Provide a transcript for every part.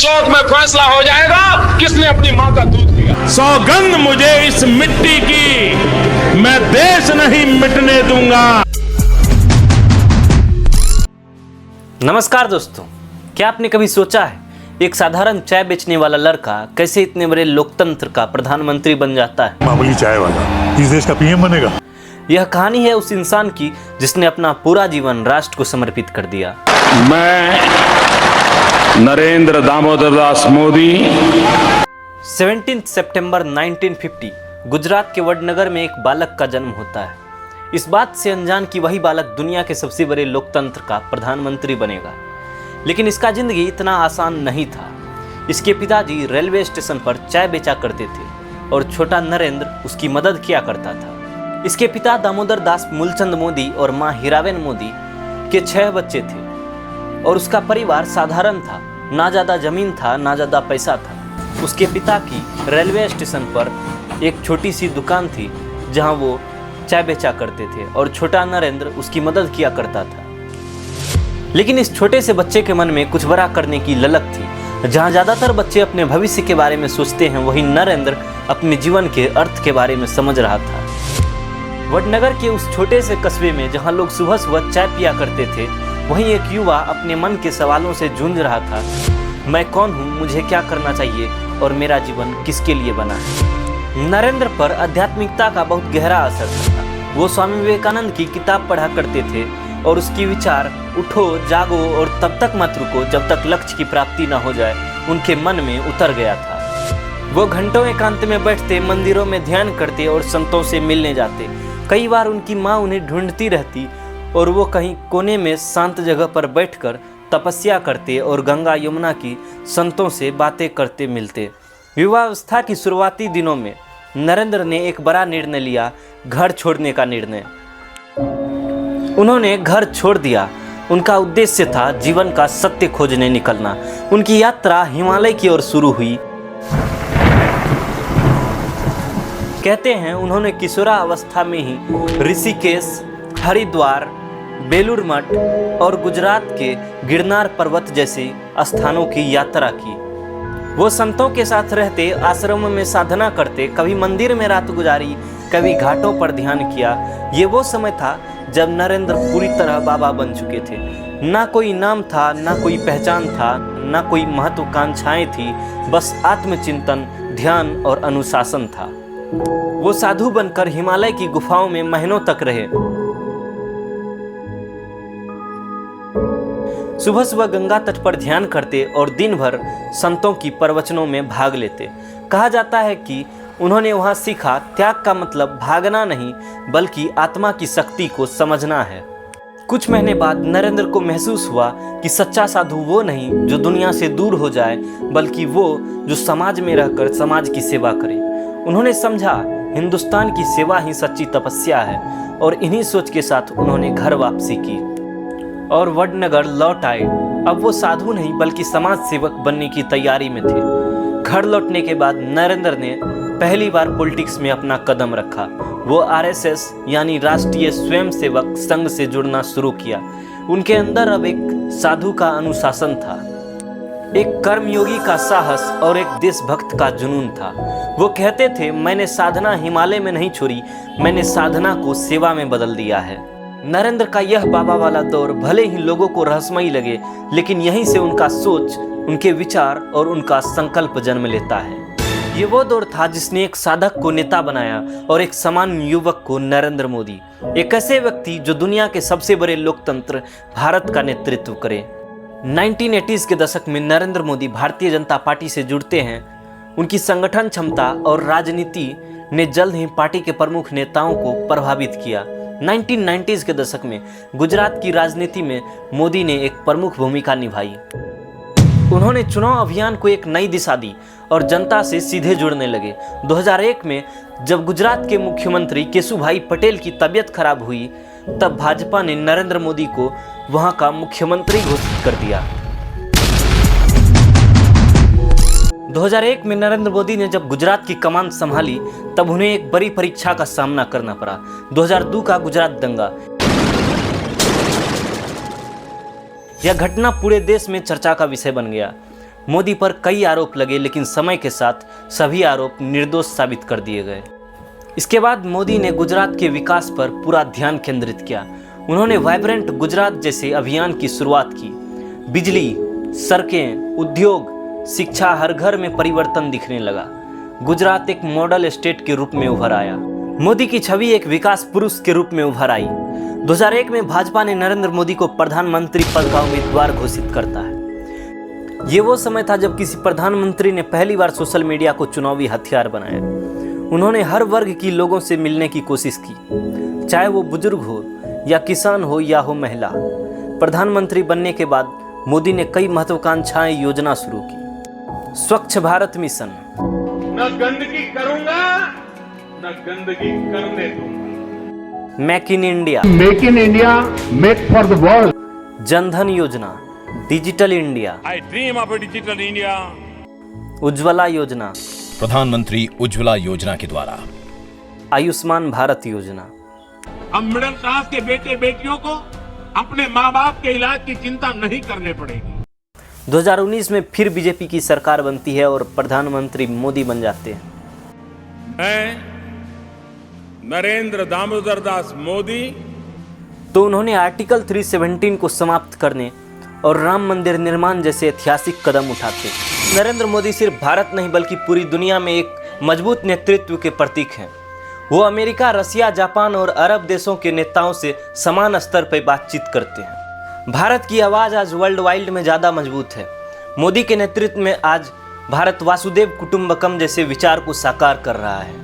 चौक में फैसला हो जाएगा किसने अपनी मां का दूध पिया। सौगंध मुझे इस मिट्टी की, मैं देश नहीं मिटने दूंगा। नमस्कार दोस्तों, क्या आपने कभी सोचा है एक साधारण चाय बेचने वाला लड़का कैसे इतने बड़े लोकतंत्र का प्रधानमंत्री बन जाता है। मामूली चाय वाला इस देश का पीएम बनेगा। यह कहानी है उस इंसान की जिसने अपना पूरा जीवन राष्ट्र को समर्पित कर दिया। मैं नरेंद्र दामोदर दास मोदी 17 सितंबर 1950 गुजरात के वडनगर में एक बालक का जन्म होता है। इस बात से अनजान कि वही बालक दुनिया के सबसे बड़े लोकतंत्र का प्रधानमंत्री बनेगा, लेकिन इसका जिंदगी इतना आसान नहीं था। इसके पिताजी रेलवे स्टेशन पर चाय बेचा करते थे और छोटा नरेंद्र उसकी मदद किया करता था। इसके पिता दामोदर दास मूलचंद मोदी और मां हीराबेन मोदी के 6 बच्चे थे और उसका परिवार साधारण था। ना ज़्यादा जमीन था, ना ज़्यादा पैसा था। उसके पिता की रेलवे स्टेशन पर एक छोटी सी दुकान थी जहां वो चाय बेचा करते थे और छोटा नरेंद्र उसकी मदद किया करता था। लेकिन इस छोटे से बच्चे के मन में कुछ बड़ा करने की ललक थी। जहां ज़्यादातर बच्चे अपने भविष्य के बारे में सोचते हैं, वहीं नरेंद्र अपने जीवन के अर्थ के बारे में समझ रहा था। वडनगर के उस छोटे से कस्बे में जहां लोग सुबह सुबह चाय पिया करते थे, वहीं एक युवा अपने मन के सवालों से जूझ रहा था। मैं कौन हूँ, मुझे क्या करना चाहिए और मेरा जीवन किसके लिए बना है। नरेंद्र पर आध्यात्मिकता का बहुत गहरा असर था। वो स्वामी विवेकानंद की किताब पढ़ा करते थे और उसकी विचार उठो, जागो और तब तक मत रुको जब तक लक्ष्य की प्राप्ति न हो जाए उनके मन में उतर गया था। वो घंटों एकांत में बैठते, मंदिरों में ध्यान करते और संतों से मिलने जाते। कई बार उनकी माँ उन्हें ढूंढती रहती और वो कहीं कोने में शांत जगह पर बैठकर तपस्या करते और गंगा यमुना की संतों से बातें करते मिलते। युवावस्था की शुरुआती दिनों में नरेंद्र ने एक बड़ा निर्णय लिया, घर छोड़ने का निर्णय। उन्होंने घर छोड़ दिया। उनका उद्देश्य था जीवन का सत्य खोजने निकलना। उनकी यात्रा हिमालय की ओर शुरू हुई। कहते हैं उन्होंने किशोरा अवस्था में ही ऋषिकेश, हरिद्वार, बेलूर मठ और गुजरात के गिरनार पर्वत जैसे स्थानों की यात्रा की। वो संतों के साथ रहते, आश्रम में साधना करते, कभी मंदिर में रात गुजारी, कभी घाटों पर ध्यान किया। ये वो समय था जब नरेंद्र पूरी तरह बाबा बन चुके थे। ना कोई नाम था, ना कोई पहचान था, ना कोई महत्वाकांक्षाएं थी, बस आत्मचिंतन, ध्यान और अनुशासन था। वो साधु बनकर हिमालय की गुफाओं में महीनों तक रहे। सुबह सुबह गंगा तट पर ध्यान करते और दिन भर संतों की प्रवचनों में भाग लेते। कहा जाता है कि उन्होंने वहां सीखा, त्याग का मतलब भागना नहीं बल्कि आत्मा की शक्ति को समझना है। कुछ महीने बाद नरेंद्र को महसूस हुआ कि सच्चा साधु वो नहीं जो दुनिया से दूर हो जाए, बल्कि वो जो समाज में रहकर समाज की सेवा करे। उन्होंने समझा हिंदुस्तान की सेवा ही सच्ची तपस्या है और इन्हीं सोच के साथ उन्होंने घर वापसी की और वडनगर लौट आए। अब वो साधु नहीं बल्कि समाज सेवक बनने की तैयारी में थे। घर लौटने के बाद नरेंद्र ने पहली बार पॉलिटिक्स में अपना कदम रखा। वो आरएसएस यानी राष्ट्रीय स्वयंसेवक संघ से जुड़ना शुरू किया। उनके अंदर अब एक साधु का अनुशासन था, एक कर्मयोगी का साहस और एक देशभक्त का जुनून था। वो कहते थे, मैंने साधना हिमालय में नहीं छोड़ी, मैंने साधना को सेवा में बदल दिया है। नरेंद्र का यह बाबा वाला दौर भले ही लोगों को रहस्यमयी लगे, लेकिन यहीं से उनका सोच, उनके विचार और उनका संकल्प जन्म लेता है। ये वो दौर था जिसने एक साधक को नेता बनाया और एक सामान्य युवक को नरेंद्र मोदी, एक ऐसे व्यक्ति जो दुनिया के सबसे बड़े लोकतंत्र भारत का नेतृत्व करे। 1980s के दशक में नरेंद्र मोदी भारतीय जनता पार्टी से जुड़ते हैं। उनकी संगठन क्षमता और राजनीति ने जल्द ही पार्टी के प्रमुख नेताओं को प्रभावित किया। 1990s के दशक में गुजरात की राजनीति में मोदी ने एक प्रमुख भूमिका निभाई। उन्होंने चुनाव अभियान को एक नई दिशा दी और जनता से सीधे जुड़ने लगे। 2001 में जब गुजरात के मुख्यमंत्री केशुभाई पटेल की तबीयत खराब हुई, तब भाजपा ने नरेंद्र मोदी को वहां का मुख्यमंत्री घोषित कर दिया। 2001 में नरेंद्र मोदी ने जब गुजरात की कमान संभाली, तब उन्हें एक बड़ी परीक्षा का सामना करना पड़ा, 2002 का गुजरात दंगा। यह घटना पूरे देश में चर्चा का विषय बन गया। मोदी पर कई आरोप लगे, लेकिन समय के साथ सभी आरोप निर्दोष साबित कर दिए गए। इसके बाद मोदी ने गुजरात के विकास पर पूरा ध्यान केंद्रित किया। उन्होंने वाइब्रेंट गुजरात जैसे अभियान की शुरुआत की। बिजली, सड़कें, उद्योग, शिक्षा, हर घर में परिवर्तन दिखने लगा। गुजरात एक मॉडल स्टेट के रूप में उभर आया। मोदी की छवि एक विकास पुरुष के रूप में उभर आई। 2001 में भाजपा ने नरेंद्र मोदी को प्रधानमंत्री पद का उम्मीदवार घोषित करता है। ये वो समय था जब किसी प्रधानमंत्री ने पहली बार सोशल मीडिया को चुनावी हथियार बनाया। उन्होंने हर वर्ग की लोगों से मिलने की कोशिश की, चाहे वो बुजुर्ग हो या किसान हो या हो महिला। प्रधानमंत्री बनने के बाद मोदी ने कई महत्वाकांक्षाएं योजना शुरू की। स्वच्छ भारत मिशन, न गंदगी करूंगा न गंदगी करने दूंगा। Make in India, make in India, make for the world. Jan Dhan योजना, digital India, I dream of a digital India. Ujjwala योजना, प्रधानमंत्री उज्ज्वला योजना के द्वारा आयुष्मान भारत योजना। अब मिडिल क्लास के बेटे बेटियों को अपने माँ बाप के इलाज की चिंता नहीं करने पड़ेगी। 2019 में फिर बीजेपी की सरकार बनती है और प्रधानमंत्री मोदी बन जाते हैं। मैं नरेंद्र दामोदर दास मोदी तो उन्होंने आर्टिकल 317 को समाप्त करने और राम मंदिर निर्माण जैसे ऐतिहासिक कदम उठाते। नरेंद्र मोदी सिर्फ भारत नहीं बल्कि पूरी दुनिया में एक मजबूत नेतृत्व के प्रतीक हैं। वो अमेरिका, रसिया, जापान और अरब देशों के नेताओं से समान स्तर पर बातचीत करते हैं। भारत की आवाज़ आज वर्ल्ड वाइड में ज़्यादा मजबूत है। मोदी के नेतृत्व में आज भारत वासुदेव कुटुंबकम जैसे विचार को साकार कर रहा है।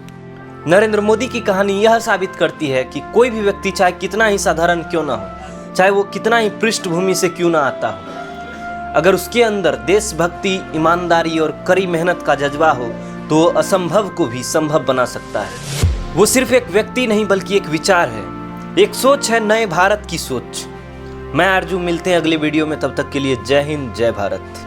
नरेंद्र मोदी की कहानी यह साबित करती है कि कोई भी व्यक्ति चाहे कितना ही साधारण क्यों ना हो, चाहे वो कितना ही पृष्ठभूमि से क्यों ना आता हो, अगर उसके अंदर देशभक्ति, ईमानदारी और कड़ी मेहनत का जज्बा हो तो वो असंभव को भी संभव बना सकता है। वो सिर्फ एक व्यक्ति नहीं बल्कि एक विचार है, एक सोच है, नए भारत की सोच। मैं अर्जुन, मिलते हैं अगले वीडियो में। तब तक के लिए जय हिंद, जय भारत।